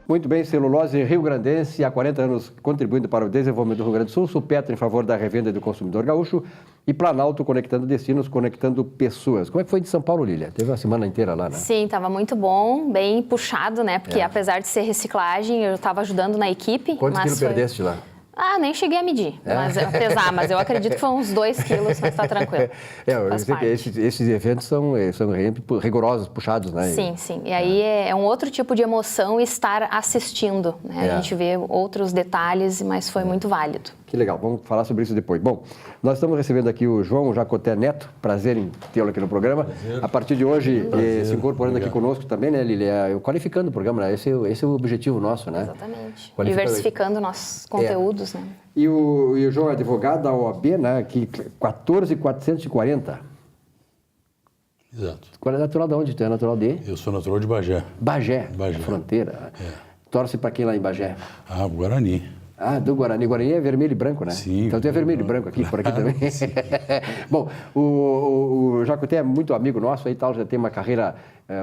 Muito bem, Celulose Rio-Grandense, há 40 anos contribuindo para o desenvolvimento do Rio Grande do Sul, Supetro em favor da revenda do consumidor gaúcho e Planalto conectando destinos, conectando pessoas. Como é que foi de São Paulo, Lília? Teve uma semana inteira lá, né? Sim, estava muito bom, bem puxado, né? Porque apesar de ser reciclagem, eu estava ajudando na equipe. Quantos quilos perdeste lá? Nem cheguei a medir, mas eu acredito que foi uns 2 quilos, mas está tranquilo. Eu sei que esses eventos são rigorosos, puxados, né? Sim. E aí é um outro tipo de emoção estar assistindo, né? A gente vê outros detalhes, mas foi muito válido. Que legal, vamos falar sobre isso depois. Bom, nós estamos recebendo aqui o João Jacoté Neto, prazer em tê-lo aqui no programa. A partir de hoje, se incorporando aqui conosco também, né, Lília? Qualificando o programa, né? Esse é o objetivo nosso, né? Exatamente. Diversificando nossos conteúdos, né? E o João é advogado da OAB, né? Que 14.440. Exato. Qual é natural de onde? Tu é natural de? Eu sou natural de Bagé. Bagé. Fronteira. Torce para quem lá em Bagé? Guarani. Do Guarani. Guarani é vermelho e branco, né? Sim. Então tu é vermelho e branco aqui, por aqui também. Bom, o Jacoté é muito amigo nosso aí, tal, já tem uma carreira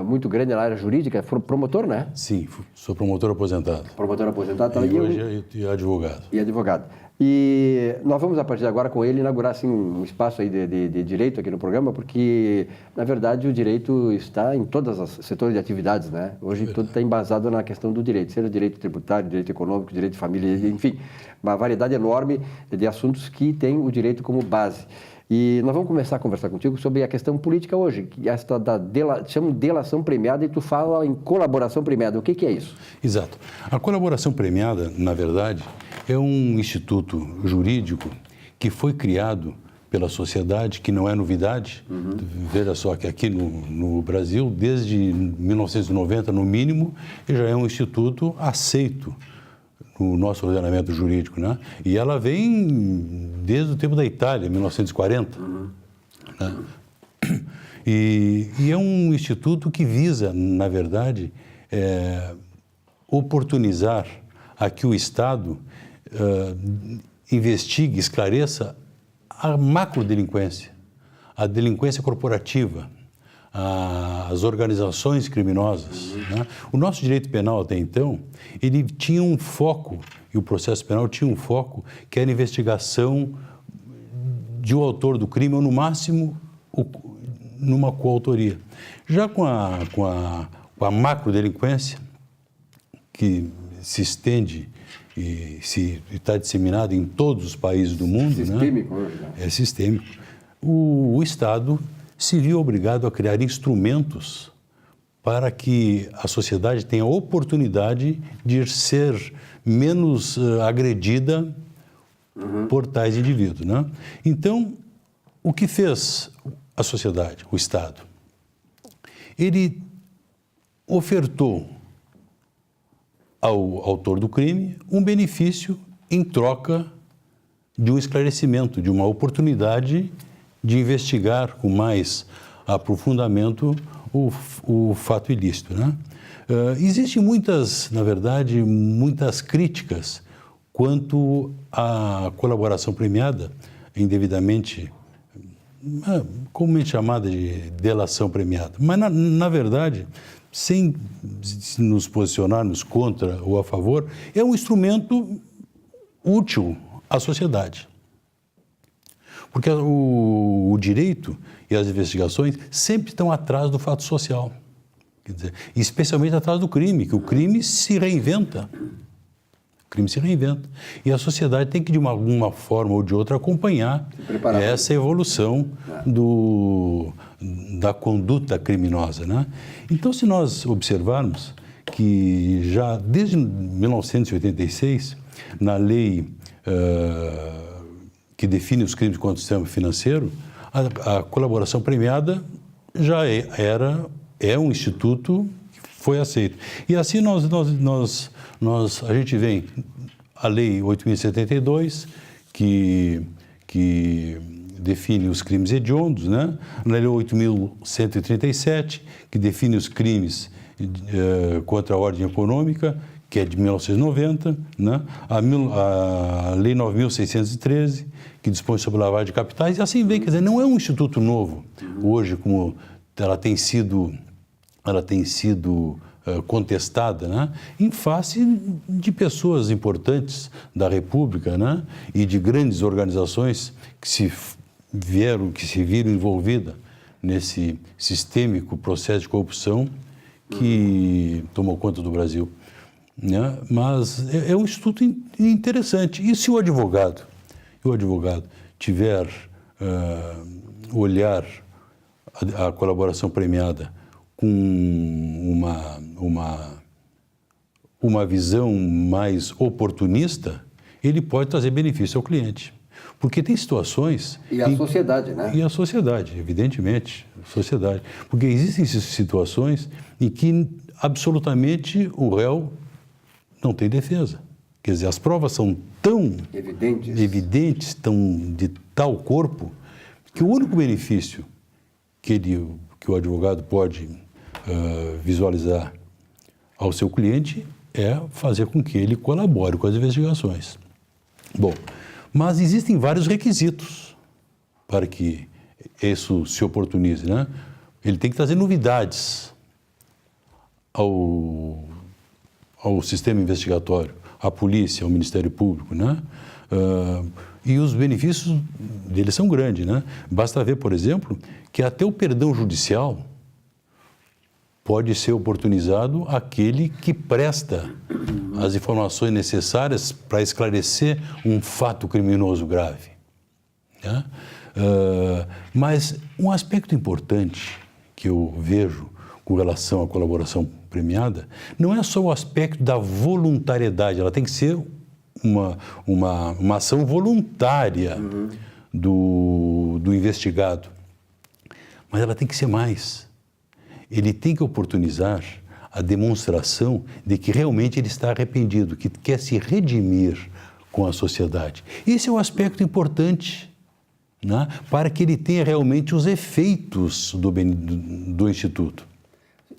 muito grande na área jurídica, promotor, né? Sim, sou promotor aposentado. Promotor aposentado. E hoje é advogado. E advogado. E nós vamos, a partir de agora, com ele, inaugurar assim, um espaço aí de direito aqui no programa, porque, na verdade, o direito está em todos os setores de atividades, né? Hoje tudo está embasado na questão do direito, seja direito tributário, direito econômico, direito de família, enfim, uma variedade enorme de assuntos que tem o direito como base. E nós vamos começar a conversar contigo sobre a questão política hoje, que esta chama de delação premiada e tu fala em colaboração premiada. O que é isso? Exato. A colaboração premiada, na verdade, é um instituto jurídico que foi criado pela sociedade, que não é novidade. Veja só que aqui no Brasil, desde 1990, no mínimo, já é um instituto aceito no nosso ordenamento jurídico, né? E ela vem desde o tempo da Itália, 1940. Né? E é um instituto que visa, na verdade, oportunizar a que o Estado investigue, esclareça a macrodelinquência, a delinquência corporativa, as organizações criminosas. Né? O nosso direito penal até então, ele tinha um foco, e o processo penal tinha um foco, que era a investigação de um autor do crime, ou no máximo, numa coautoria. Já com a macrodelinquência, que se estende e está disseminada em todos os países do mundo, sistêmico, né? É sistêmico. O Estado se viu obrigado a criar instrumentos para que a sociedade tenha a oportunidade de ser menos agredida por tais indivíduos, né? Então, o que fez a sociedade, o Estado? Ele ofertou ao autor do crime um benefício em troca de um esclarecimento, de uma oportunidade de investigar com mais aprofundamento o fato ilícito, né? Existem na verdade, muitas críticas quanto à colaboração premiada, indevidamente, comumente chamada de delação premiada. Mas, na verdade, sem nos posicionarmos contra ou a favor, é um instrumento útil à sociedade. Porque o direito e as investigações sempre estão atrás do fato social. Quer dizer, especialmente atrás do crime, que o crime se reinventa. O crime se reinventa. E a sociedade tem que, de alguma forma ou de outra, acompanhar essa evolução da conduta criminosa, né? Então, se nós observarmos que já desde 1986, na lei que define os crimes contra o sistema financeiro, a colaboração premiada já é um instituto que foi aceito. E assim a gente vem a Lei 8.072, que define os crimes hediondos, né? Na Lei 8.137, que define os crimes contra a ordem econômica, que é de 1990, né? A Lei 9.613, que dispõe sobre lavagem de capitais, e assim vem. Quer dizer, não é um instituto novo, hoje, como ela tem sido contestada, né? Em face de pessoas importantes da República, né? E de grandes organizações que se viram envolvidas nesse sistêmico processo de corrupção que tomou conta do Brasil, né? Mas é um instituto interessante. E se o advogado tiver olhar a colaboração premiada com uma visão mais oportunista, ele pode trazer benefício ao cliente. Porque tem situações... E a sociedade, né? E a sociedade, evidentemente, a sociedade. Porque existem situações em que absolutamente o réu não tem defesa. Quer dizer, as provas são tão evidentes, tão de tal corpo, que o único benefício que o advogado pode visualizar ao seu cliente é fazer com que ele colabore com as investigações. Bom, mas existem vários requisitos para que isso se oportunize, né? Ele tem que trazer novidades ao sistema investigatório, à polícia, ao Ministério Público, né? E os benefícios deles são grandes, né? Basta ver, por exemplo, que até o perdão judicial pode ser oportunizado àquele que presta as informações necessárias para esclarecer um fato criminoso grave, né? Mas um aspecto importante que eu vejo com relação à colaboração premiada não é só o aspecto da voluntariedade, ela tem que ser uma ação voluntária do investigado, mas ela tem que ser mais. Ele tem que oportunizar a demonstração de que realmente ele está arrependido, que quer se redimir com a sociedade. Esse é um aspecto importante, né, para que ele tenha realmente os efeitos do Instituto.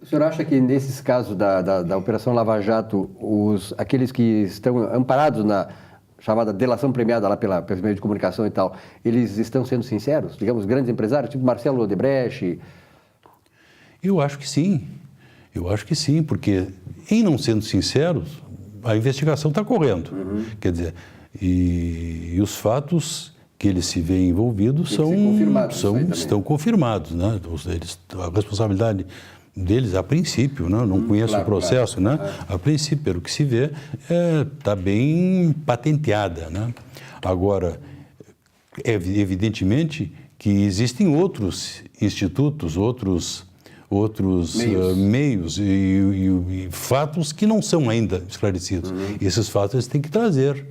O senhor acha que nesses casos da Operação Lava Jato, aqueles que estão amparados na chamada delação premiada lá pelos meios de comunicação e tal, eles estão sendo sinceros? Digamos, grandes empresários, tipo Marcelo Odebrecht? Eu acho que sim, porque em não sendo sinceros, a investigação está correndo. Quer dizer, e os fatos que eles se veem envolvidos estão confirmados, né? A responsabilidade deles, a princípio, né? Não conheço o processo, né? A princípio, pelo que se vê, está bem patenteada, né? Agora, evidentemente que existem outros institutos, outros meios e fatos que não são ainda esclarecidos. Esses fatos eles têm que trazer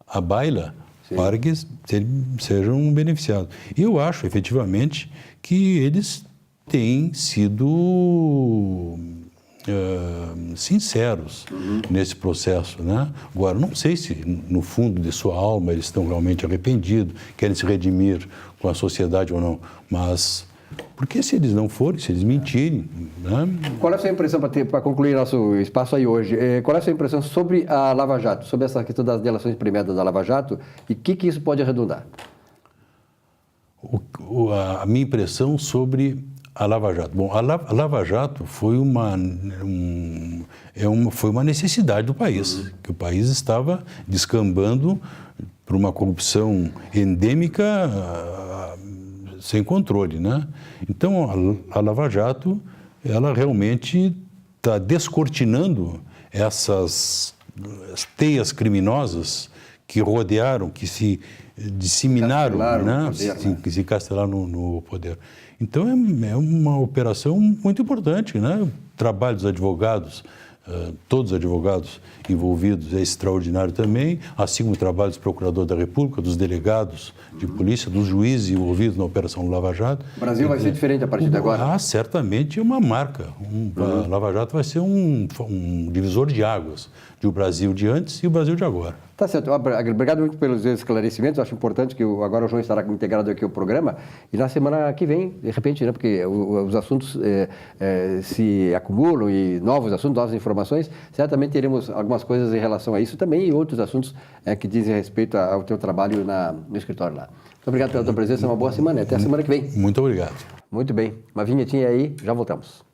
à baila para que sejam beneficiados. E eu acho, efetivamente, que eles têm sido sinceros nesse processo, né? Agora, não sei se no fundo de sua alma eles estão realmente arrependidos, querem se redimir com a sociedade ou não, mas... Porque se eles não forem, se eles mentirem... Né? Qual é a sua impressão, para concluir nosso espaço aí hoje, qual é a sua impressão sobre a Lava Jato, sobre essa questão das delações premiadas da Lava Jato e o que isso pode arredondar? A minha impressão sobre a Lava Jato. Bom, a Lava Jato foi uma necessidade do país, que o país estava descambando para uma corrupção endêmica sem controle, né? Então, a Lava Jato, ela realmente está descortinando essas teias criminosas que rodearam, que se disseminaram, né? Que se castelaram no poder. Então, é uma operação muito importante, né? O trabalho dos advogados, todos os advogados envolvidos é extraordinário também, assim como o trabalho dos procuradores da República, dos delegados de polícia, dos juízes envolvidos na Operação Lava Jato. O Brasil vai ser diferente a partir de agora? Certamente é uma marca. A Lava Jato vai ser um divisor de águas de o Brasil de antes e o Brasil de agora. Tá certo. Obrigado muito pelos esclarecimentos. Acho importante que agora o João estará integrado aqui ao programa e na semana que vem, de repente, né, porque os assuntos se acumulam e novos assuntos, novas informações, certamente teremos algumas coisas em relação a isso também e outros assuntos que dizem respeito ao teu trabalho no escritório lá. Muito obrigado pela tua presença, uma boa semana e até a semana que vem. Muito obrigado. Muito bem. Uma vinhetinha aí, já voltamos.